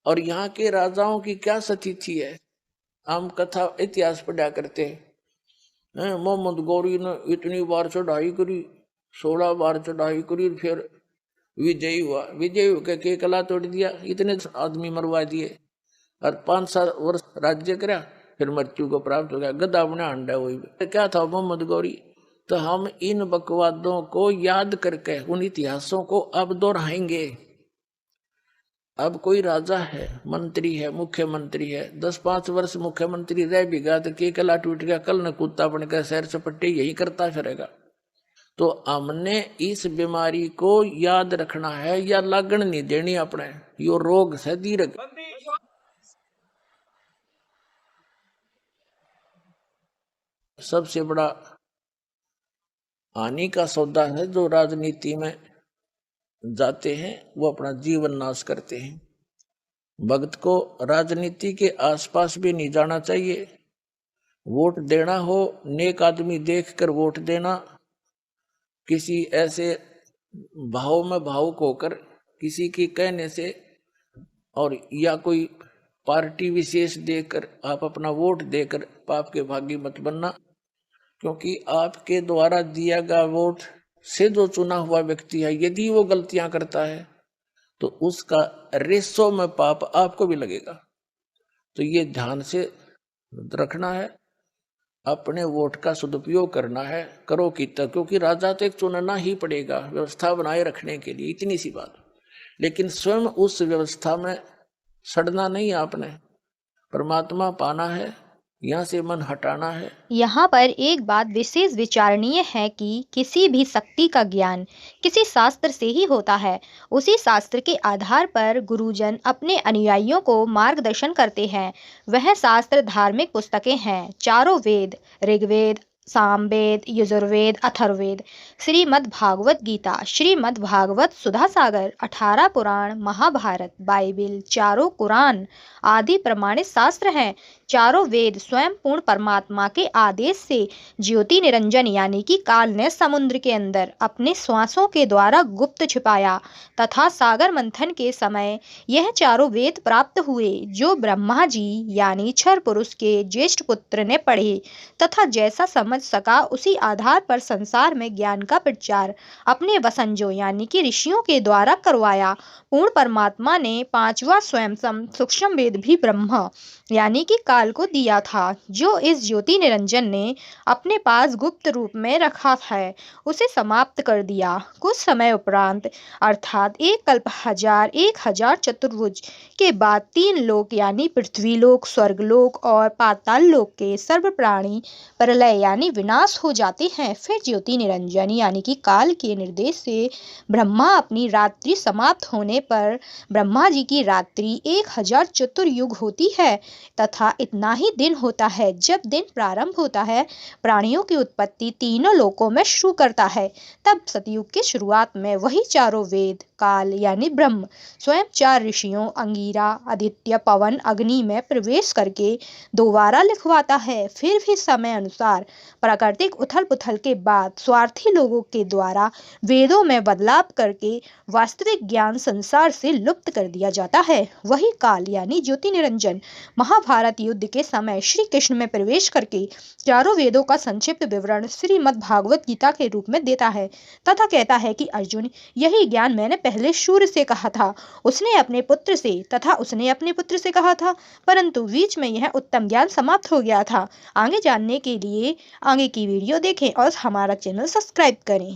और यहाँ के राजाओं की क्या स्थिति है, हम कथा इतिहास पढ़ा करते हैं। मोहम्मद गौरी ने इतनी बार चढ़ाई करी, 16 बार चढ़ाई करी, फिर विजयी हुआ। विजयी होकर के किला तोड़ दिया, इतने आदमी मरवा दिए और 5-7 वर्ष राज्य करा, फिर मृत्यु को प्राप्त हो गया। गधा अपने अंडा हुई क्या था मोहम्मद गौरी। तो हम इन बकवादों को याद करके उन इतिहासों को अब दोहराएंगे। अब कोई राजा है, मंत्री है, मुख्यमंत्री है, 10-5 वर्ष मुख्यमंत्री रह भी गया तो के कला टूट गया, कल न कुत्ता बनकर सैर सपट्टे यही करता फिरेगा। तो हमने इस बीमारी को याद रखना है या लगन नहीं देनी अपने, यो रोग से दीर्घ। सबसे बड़ा हानि का सौदा है जो राजनीति में जाते हैं, वो अपना जीवन नाश करते हैं। भक्त को राजनीति के आसपास भी नहीं जाना चाहिए। वोट देना हो, नेक आदमी देखकर वोट देना, किसी ऐसे भाव में भावुक होकर किसी के कहने से और या कोई पार्टी विशेष देकर आप अपना वोट देकर पाप के भागी मत बनना, क्योंकि आपके द्वारा दिया गया वोट से जो चुना हुआ व्यक्ति है, यदि वो गलतियां करता है तो उसका रेसो में पाप आपको भी लगेगा। तो ये ध्यान से रखना है, अपने वोट का सदुपयोग करना है, करो कितना, क्योंकि राजा तो एक चुनना ही पड़ेगा व्यवस्था बनाए रखने के लिए, इतनी सी बात। लेकिन स्वयं उस व्यवस्था में सड़ना नहीं, आपने परमात्मा पाना है, यहाँ से मन हटाना है। यहाँ पर एक बात विशेष विचारणीय है कि किसी भी शक्ति का ज्ञान किसी शास्त्र से ही होता है। उसी शास्त्र के आधार पर गुरुजन अपने अनुयायियों को मार्गदर्शन करते हैं। वह शास्त्र धार्मिक पुस्तकें हैं, चारों वेद, ऋग्वेद, सामवेद, यजुर्वेद, अथर्ववेद, श्रीमद् भागवत गीता, श्रीमद् भागवत सुधा सागर, 18 पुराण, महाभारत, बाइबिल, चारों कुरान आदि प्रमाणित शास्त्र हैं। चारों वेद स्वयं पूर्ण परमात्मा के आदेश से ज्योति निरंजन यानी कि काल ने समुद्र के अंदर अपने श्वासों के द्वारा गुप्त छिपाया तथा सागर मंथन के समय यह चारों वेद प्राप्त हुए, जो ब्रह्मा जी यानी क्षर पुरुष के ज्येष्ठ पुत्र ने पढ़े तथा जैसा समझ सका उसी आधार पर संसार में ज्ञान का प्रचार अपने वसंजों यानी कि ऋषियों के द्वारा करवाया। पूर्ण परमात्मा ने 5वां स्वयं सूक्ष्म वेद भी ब्रह्मा यानी कि काल को दिया था, जो इस ज्योति निरंजन ने अपने पास गुप्त रूप में रखा है, उसे समाप्त कर दिया। कुछ समय उपरांत अर्थात 1 कल्प 1000 चतुर्भुज के बाद 3 लोक यानी पृथ्वी लोक, स्वर्गलोक और पाताल लोक के सर्व प्राणी प्रलय यानी विनाश हो जाते हैं। फिर ज्योति निरंजन यानी कि काल के निर्देश से ब्रह्मा अपनी रात्रि समाप्त होने पर ब्रह्मा जी की रात्रि 1000 चतुर्युग होती है तथा इतना ही दिन होता है। जब दिन प्रारंभ होता है, प्राणियों की उत्पत्ति तीनों लोकों में शुरू करता है। तब सतयुग की शुरुआत में वही चारों वेद, काल यानी ब्रह्म स्वयं 4 ऋषियों अंगिरा, आदित्य, पवन, अग्नि में प्रवेश करके दोबारा लिखवाता है। फिर भी समय अनुसार प्राकृतिक उथल पुथल के बाद स्वार्थी लोगों के द्वारा वेदों में बदलाव करके वास्तविक ज्ञान संसार से लुप्त कर दिया जाता है। वही काल यानी ज्योति निरंजन महाभारत युद्ध के समय श्री कृष्ण में प्रवेश करके चारों वेदों का संक्षिप्त विवरण श्रीमद् भागवत गीता के रूप में देता है तथा कहता है कि अर्जुन, यही ज्ञान मैंने पहले सूर्य से कहा था, उसने अपने पुत्र से तथा उसने अपने पुत्र से कहा था, परंतु बीच में यह उत्तम ज्ञान समाप्त हो गया था। आगे जानने के लिए आगे की वीडियो देखें और हमारा चैनल सब्सक्राइब करें।